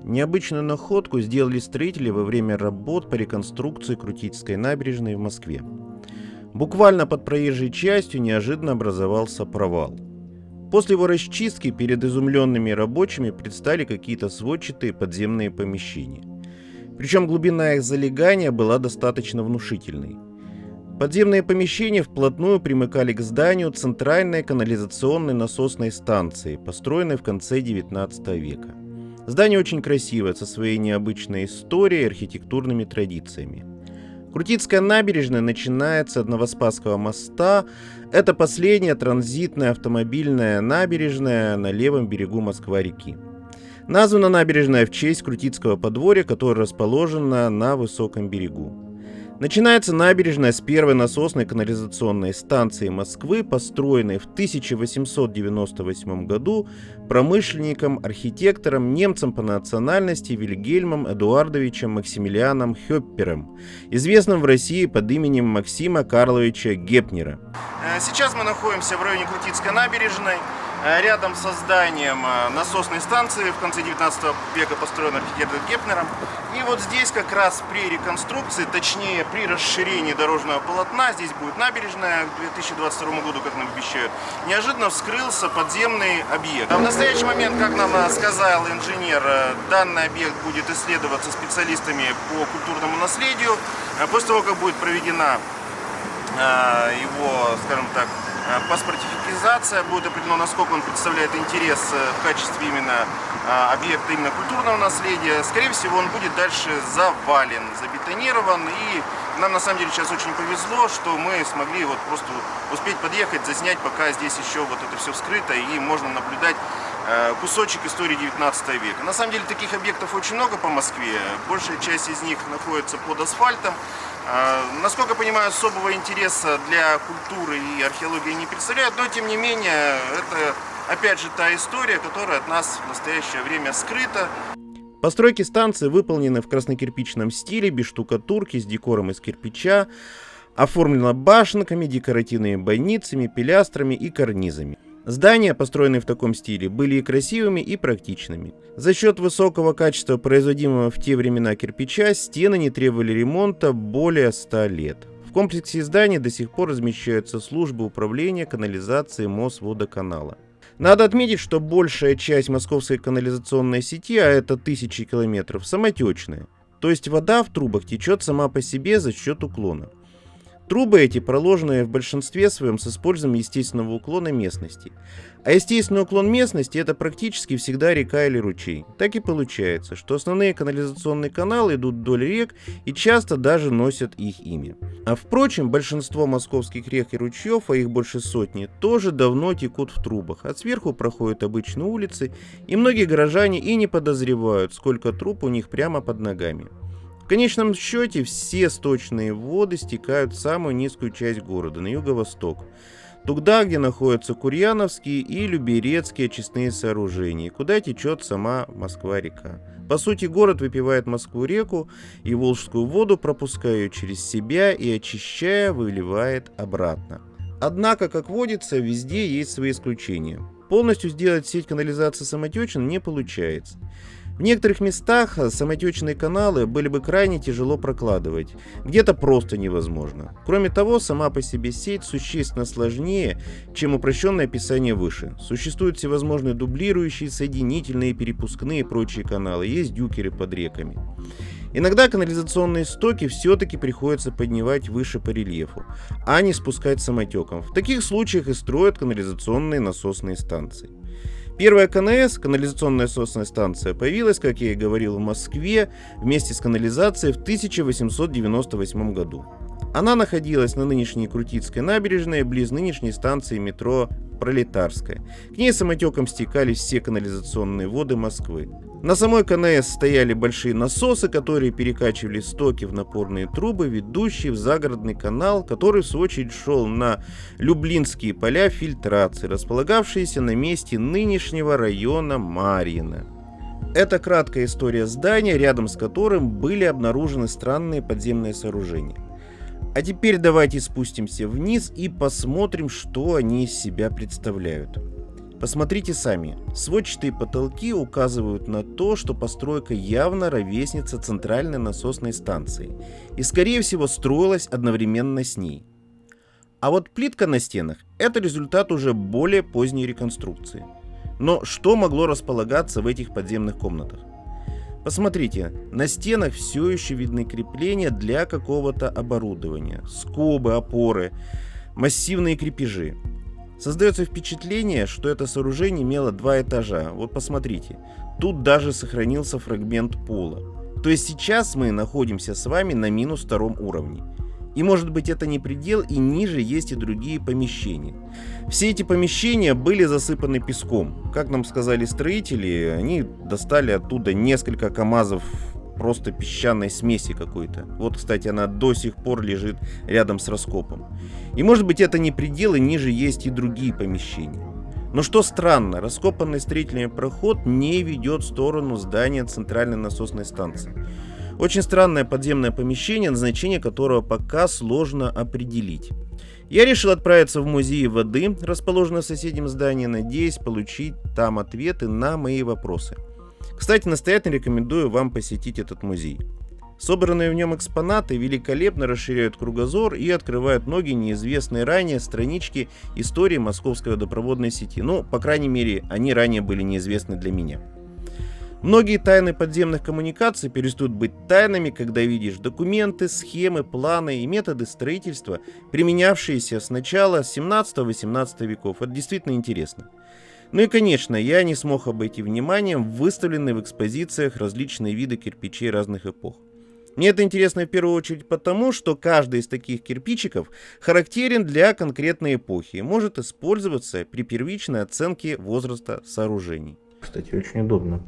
Необычную находку сделали строители во время работ по реконструкции Крутицкой набережной в Москве. Буквально под проезжей частью неожиданно образовался провал. После его расчистки перед изумленными рабочими предстали какие-то сводчатые подземные помещения. Причем глубина их залегания была достаточно внушительной. Подземные помещения вплотную примыкали к зданию центральной канализационной насосной станции, построенной в конце XIX века. Здание очень красивое, со своей необычной историей и архитектурными традициями. Крутицкая набережная начинается от Новоспасского моста. Это последняя транзитная автомобильная набережная на левом берегу Москва-реки. Названа набережная в честь Крутицкого подворья, которое расположено на высоком берегу. Начинается набережная с первой насосной канализационной станции Москвы, построенной в 1898 году промышленником, архитектором, немцем по национальности Вильгельмом Эдуардовичем Максимилианом Хёппером, известным в России под именем Максима Карловича Гепнера. Сейчас мы находимся в районе Крутицкой набережной, рядом со зданием насосной станции, в конце 19 века построенной архитектором Гепнером. И вот здесь как раз при реконструкции, точнее при расширении дорожного полотна, здесь будет набережная к 2022 году, как нам обещают, неожиданно вскрылся подземный объект. А в настоящий момент, как нам сказал инженер, данный объект будет исследоваться специалистами по культурному наследию. После того, как будет проведена его, скажем так, паспортификация, будет определено, насколько он представляет интерес в качестве именно объекта именно культурного наследия. Скорее всего, он будет дальше завален, забетонирован. И нам на самом деле сейчас очень повезло, что мы смогли вот просто успеть подъехать, заснять, пока здесь еще вот это все вскрыто, и можно наблюдать кусочек истории 19 века. На самом деле таких объектов очень много по Москве. Большая часть из них находится под асфальтом. Насколько я понимаю, особого интереса для культуры и археологии не представляют, но тем не менее, это опять же та история, которая от нас в настоящее время скрыта. Постройки станции выполнены в краснокирпичном стиле, без штукатурки, с декором из кирпича, оформлена башенками, декоративными бойницами, пилястрами и карнизами. Здания, построенные в таком стиле, были и красивыми, и практичными. За счет высокого качества производимого в те времена кирпича стены не требовали ремонта более 100 лет. В комплексе зданий до сих пор размещаются службы управления канализацией Мосводоканала. Надо отметить, что большая часть московской канализационной сети, а это тысячи километров, самотечная. То есть вода в трубах течет сама по себе за счет уклона. Трубы эти проложены в большинстве своем с использованием естественного уклона местности. А естественный уклон местности — это практически всегда река или ручей. Так и получается, что основные канализационные каналы идут вдоль рек и часто даже носят их имя. А впрочем, большинство московских рек и ручьев, а их больше сотни, тоже давно текут в трубах, а сверху проходят обычные улицы, и многие горожане и не подозревают, сколько труб у них прямо под ногами. В конечном счете все сточные воды стекают в самую низкую часть города, на юго-восток, туда, где находятся Курьяновские и Люберецкие очистные сооружения, куда течет сама Москва-река. По сути, город выпивает Москву-реку и Волжскую воду, пропуская ее через себя и, очищая, выливает обратно. Однако, как водится, везде есть свои исключения. Полностью сделать сеть канализации самотечной не получается. В некоторых местах самотечные каналы были бы крайне тяжело прокладывать, где-то просто невозможно. Кроме того, сама по себе сеть существенно сложнее, чем упрощенное описание выше. Существуют всевозможные дублирующие, соединительные, перепускные и прочие каналы, есть дюкеры под реками. Иногда канализационные стоки все-таки приходится поднимать выше по рельефу, а не спускать самотеком. В таких случаях и строят канализационные насосные станции. Первая КНС, канализационная насосная станция, появилась, как я и говорил, в Москве вместе с канализацией в 1898 году. Она находилась на нынешней Крутицкой набережной, близ нынешней станции метро Пролетарская. К ней самотеком стекались все канализационные воды Москвы. На самой КНС стояли большие насосы, которые перекачивали стоки в напорные трубы, ведущие в загородный канал, который в свою очередь шел на Люблинские поля фильтрации, располагавшиеся на месте нынешнего района Марьино. Это краткая история здания, рядом с которым были обнаружены странные подземные сооружения. А теперь давайте спустимся вниз и посмотрим, что они из себя представляют. Посмотрите сами, сводчатые потолки указывают на то, что постройка явно ровесница центральной насосной станции и, скорее всего, строилась одновременно с ней. А вот плитка на стенах – это результат уже более поздней реконструкции. Но что могло располагаться в этих подземных комнатах? Посмотрите, на стенах все еще видны крепления для какого-то оборудования, скобы, опоры, массивные крепежи. Создается впечатление, что это сооружение имело 2 этажа. Вот посмотрите, тут даже сохранился фрагмент пола. То есть сейчас мы находимся с вами на -2 уровне. И может быть это не предел, и ниже есть и другие помещения. Все эти помещения были засыпаны песком. Как нам сказали строители, они достали оттуда несколько КАМАЗов просто песчаной смеси какой-то. Вот, кстати, она до сих пор лежит рядом с раскопом. И может быть это не предел, и ниже есть и другие помещения. Но что странно, раскопанный строительный проход не ведет в сторону здания центральной насосной станции. Очень странное подземное помещение, назначение которого пока сложно определить. Я решил отправиться в музей воды, расположенный в соседнем здании, надеясь получить там ответы на мои вопросы. Кстати, настоятельно рекомендую вам посетить этот музей. Собранные в нем экспонаты великолепно расширяют кругозор и открывают многие неизвестные ранее странички истории Московской водопроводной сети. Ну, по крайней мере, они ранее были неизвестны для меня. Многие тайны подземных коммуникаций перестают быть тайнами, когда видишь документы, схемы, планы и методы строительства, применявшиеся с начала 17-18 веков. Это действительно интересно. Ну и, конечно, я не смог обойти вниманием выставленные в экспозициях различные виды кирпичей разных эпох. Мне это интересно в первую очередь потому, что каждый из таких кирпичиков характерен для конкретной эпохи и может использоваться при первичной оценке возраста сооружений. Кстати, очень удобно.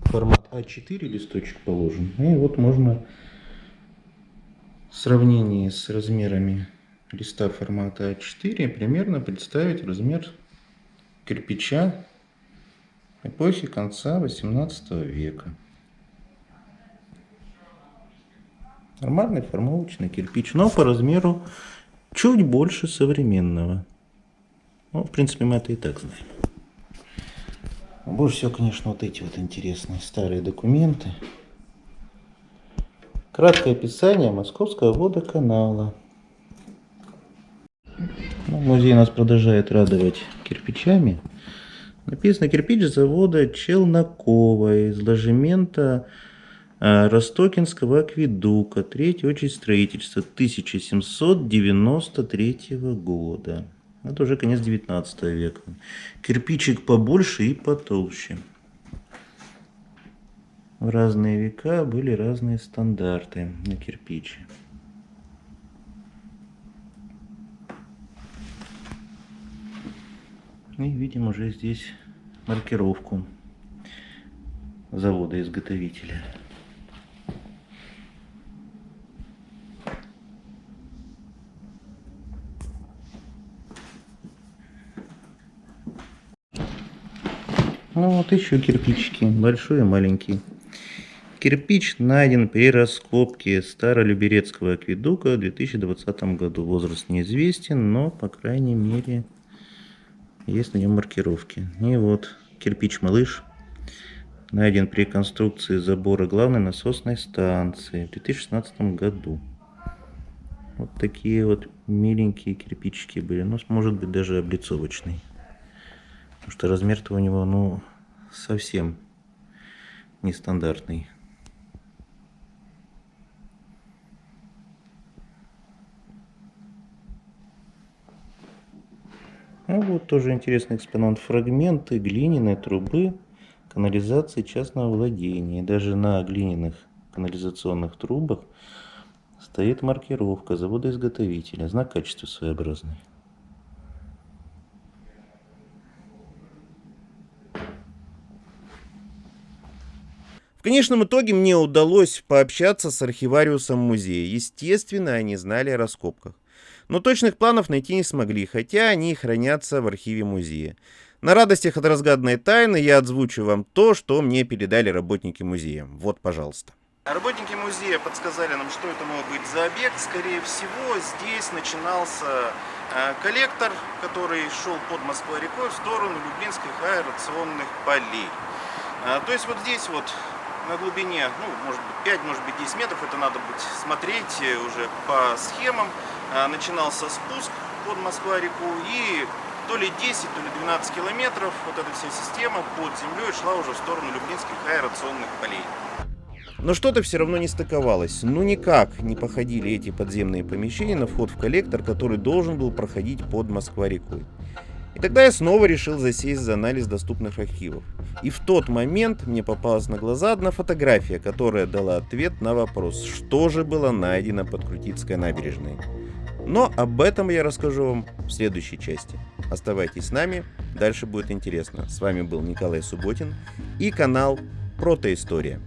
Формат А4 листочек положен. И вот можно в сравнении с размерами листа формата А4 примерно представить размер кирпича эпохи конца 18 века. Нормальный формовочный кирпич, но по размеру чуть больше современного. Ну, в принципе, мы это и так знаем. Больше всего, конечно, вот эти вот интересные старые документы. Краткое описание Московского водоканала. Музей нас продолжает радовать кирпичами. Написано: кирпич завода Челнокова из ложемента Ростокинского акведука, третья очередь строительства 1793 года. Это уже конец 19 века. Кирпичик побольше и потолще. В разные века были разные стандарты на кирпиче. И видим уже здесь маркировку завода-изготовителя. Ну вот еще кирпичики, большой и маленький. Кирпич найден при раскопке Старолюберецкого акведука в 2020 году. Возраст неизвестен, но, по крайней мере, есть на нем маркировки. И вот кирпич-малыш найден при конструкции забора главной насосной станции в 2016 году. Вот такие вот миленькие кирпичики были. Ну, может быть, даже облицовочный. Потому что размер-то у него, ну, совсем нестандартный. Ну вот тоже интересный экспонат. Фрагменты глиняной трубы канализации частного владения. И даже на глиняных канализационных трубах стоит маркировка завода-изготовителя. Знак качества своеобразный. В конечном итоге мне удалось пообщаться с архивариусом музея. Естественно, они знали о раскопках. Но точных планов найти не смогли, хотя они хранятся в архиве музея. На радостях от разгаданной тайны я озвучу вам то, что мне передали работники музея. Вот, пожалуйста. Работники музея подсказали нам, что это может быть за объект. Скорее всего, здесь начинался коллектор, который шел под Москва-рекой в сторону Люблинских аэрационных полей. То есть вот здесь вот на глубине, может быть 5, может быть 10 метров, это надо будет смотреть уже по схемам, начинался спуск под Москва-реку, и то ли 10, то ли 12 километров вот эта вся система под землей шла уже в сторону Люблинских аэрационных полей. Но что-то все равно не стыковалось. Ну никак не походили эти подземные помещения на вход в коллектор, который должен был проходить под Москва-рекой. И тогда я снова решил засесть за анализ доступных архивов. И в тот момент мне попалась на глаза одна фотография, которая дала ответ на вопрос, что же было найдено под Крутицкой набережной. Но об этом я расскажу вам в следующей части. Оставайтесь с нами, дальше будет интересно. С вами был Николай Субботин и канал Протоистория.